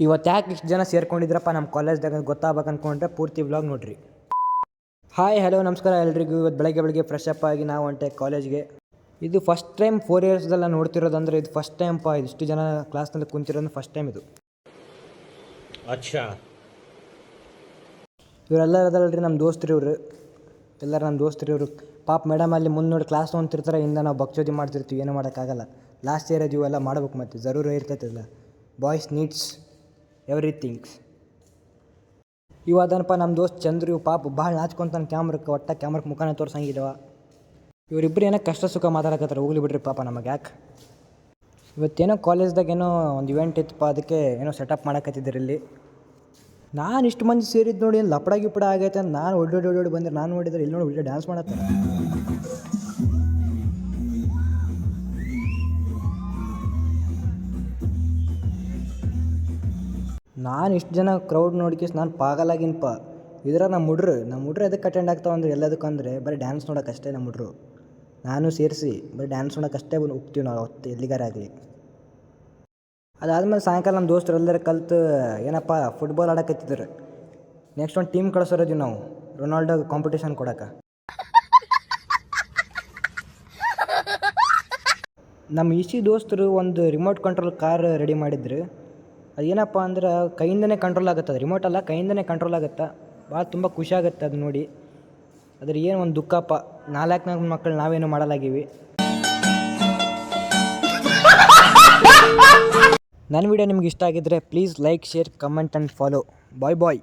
ಇವತ್ತು ಯಾಕೆ ಇಷ್ಟು ಜನ ಸೇರ್ಕೊಂಡಿದ್ರಪ್ಪ ನಮ್ಮ ಕಾಲೇಜ್ದಾಗ ಗೊತ್ತಾಗಬೇಕು ಅಂದ್ಕೊಂಡ್ರೆ ಪೂರ್ತಿ ವ್ಲಾಗ್ ನೋಡಿರಿ. ಹಾಯ್ ಹಲೋ ನಮಸ್ಕಾರ ಎಲ್ರಿಗೂ. ಇವತ್ತು ಬೆಳಗ್ಗೆ ಫ್ರೆಶ್ ಅಪ್ ಆಗಿ ನಾವು ಹೊಂಟೆ ಕಾಲೇಜ್ಗೆ. ಇದು ಫಸ್ಟ್ ಟೈಮ್ 4 ಇಯರ್ಸ್ದೆಲ್ಲ ನೋಡ್ತಿರೋದಂದ್ರೆ ಇದು ಫಸ್ಟ್ ಟೈಮ್ ಇಷ್ಟು ಜನ ಕ್ಲಾಸ್ನಲ್ಲಿ ಕುಂತಿರೋದು ಫಸ್ಟ್ ಟೈಮ್ ಇದು. ಅಚ್ಚಾ ಇವರೆಲ್ಲರೂ ಅದಲ್ರಿ ನಮ್ಮ ದೋಸ್ತರು ಇವರು. ಎಲ್ಲರೂ ನಮ್ಮ ದೋಸ್ತರು ಇವರು. ಪಾಪ ಮೇಡಮ್ ಅಲ್ಲಿ ಮುಂದೆ ನೋಡಿ ಕ್ಲಾಸ್ ತೊಗೊಂತಿರ್ತಾರೆ, ಇಂದ ನಾವು ಬಕ್ಚೋದಿ ಮಾಡ್ತಿರ್ತೀವಿ, ಏನೂ ಮಾಡೋಕ್ಕಾಗಲ್ಲ. ಲಾಸ್ಟ್ ಇಯರ್ ಅದು ಎಲ್ಲ ಮಾಡ್ಬೇಕು, ಮತ್ತು ಜರೂರು ಇರ್ತೈತಿಲ್ಲ. Boys needs everythings. ಅದನಪ್ಪ ನಮ್ಮ ದೋಸ್ತ್ ಚಂದ್ರು. ಇವು ಪಾಪ ಭಾಳ ನಾಚ್ಕೊಂತಾನೆ ಕ್ಯಾಮ್ರಕ್ಕೆ, ಕ್ಯಾಮ್ರಕ್ಕೆ ಮುಖಾನ ತೋರ್ಸಂಗಿದವ. ಇವರಿಬ್ಬರು ಏನೋ ಕಷ್ಟ ಸುಖ ಮಾತಾಡಕತ್ತಾರೆ, ಹೋಗ್ಲಿ ಬಿಡ್ರಿ ಪಾಪ, ನಮಗೆ ಯಾಕೆ. ಇವತ್ತೇನೋ ಕಾಲೇಜ್ದಾಗ ಏನೋ ಒಂದು ಇವೆಂಟ್ ಇತ್ತಪ್ಪ, ಅದಕ್ಕೆ ಏನೋ ಸೆಟಪ್ ಮಾಡಕತ್ತಿದ್ದಾರೆ ಇಲ್ಲಿ. ನಾನು ಇಷ್ಟು ಮಂದಿ ಸೇರಿದ್ದು ನೋಡಿ ಲಪಡ ಗಿಪಡ ಆಗೈತೆ ಅಂತ ನಾನು ಓಡಿ ಬಂದರೆ, ನಾನು ನೋಡಿದ್ರೆ ಇಲ್ಲಿ ನೋಡಿ ಡ್ಯಾನ್ಸ್ ಮಾಡತ್ತಾರೆ. ನಾನು ಇಷ್ಟು ಜನ ಕ್ರೌಡ್ ನೋಡ್ಕೇಸ್ ನಾನು ಪಾಗಲಾಗಿನಪ್ಪ. ಇದ್ರಾಗ ನಮ್ಮ ಹುಡ್ರು ಎದಕ್ಕೆ ಅಟೆಂಡ್ ಆಗ್ತಾವಂದ್ರೆ ಎಲ್ಲದಕ್ಕಂದ್ರೆ ಬರೀ ಡ್ಯಾನ್ಸ್ ನೋಡೋಕ್ಕಷ್ಟೇ. ನಮ್ಮ ಹುಡ್ರು ನಾನು ಸೇರಿಸಿ ಬರೀ ಡ್ಯಾನ್ಸ್ ನೋಡೋಕ್ಕಷ್ಟೇ ಹೋಗ್ತೀವಿ ನಾವು ಅವತ್ತು ಎಲ್ಲಿಗಾರ ಆಗಲಿ. ಅದಾದಮೇಲೆ ಸಾಯಂಕಾಲ ನಮ್ಮ ದೋಸ್ತರು ಎಲ್ಲರೂ ಕಲ್ತು ಏನಪ್ಪ ಫುಟ್ಬಾಲ್ ಆಡಕತ್ತಿದ್ರು. ನೆಕ್ಸ್ಟ್ ಒಂದು ಟೀಮ್ ಕಳಿಸೋರಿದ್ದೀವಿ ನಾವು ರೊನಾಲ್ಡೋ ಕಾಂಪಿಟೇಷನ್ ಕೊಡೋಕೆ. ನಮ್ಮ ದೋಸ್ತರು ಒಂದು ರಿಮೋಟ್ ಕಂಟ್ರೋಲ್ ಕಾರ್ ರೆಡಿ ಮಾಡಿದ್ರು. ಅದೇನಪ್ಪ ಅಂದ್ರೆ ಕೈಯಿಂದನೇ ಕಂಟ್ರೋಲ್ ಆಗುತ್ತೆ, ಅದು ರಿಮೋಟ್ ಅಲ್ಲ, ಕೈಯಿಂದನೇ ಕಂಟ್ರೋಲ್ ಆಗುತ್ತೆ. ಭಾಳ ತುಂಬ ಖುಷಿ ಆಗುತ್ತೆ ಅದು ನೋಡಿ. ಅದ್ರ ಏನು ಒಂದು ದುಃಖಪ್ಪ, 4 ಮಕ್ಕಳು ನಾವೇನು ಮಾಡಲಾಗೀವಿ. ನನ್ನ ವಿಡಿಯೋ ನಿಮ್ಗೆ ಇಷ್ಟ ಆಗಿದ್ದರೆ please like, share, comment and follow. Bye.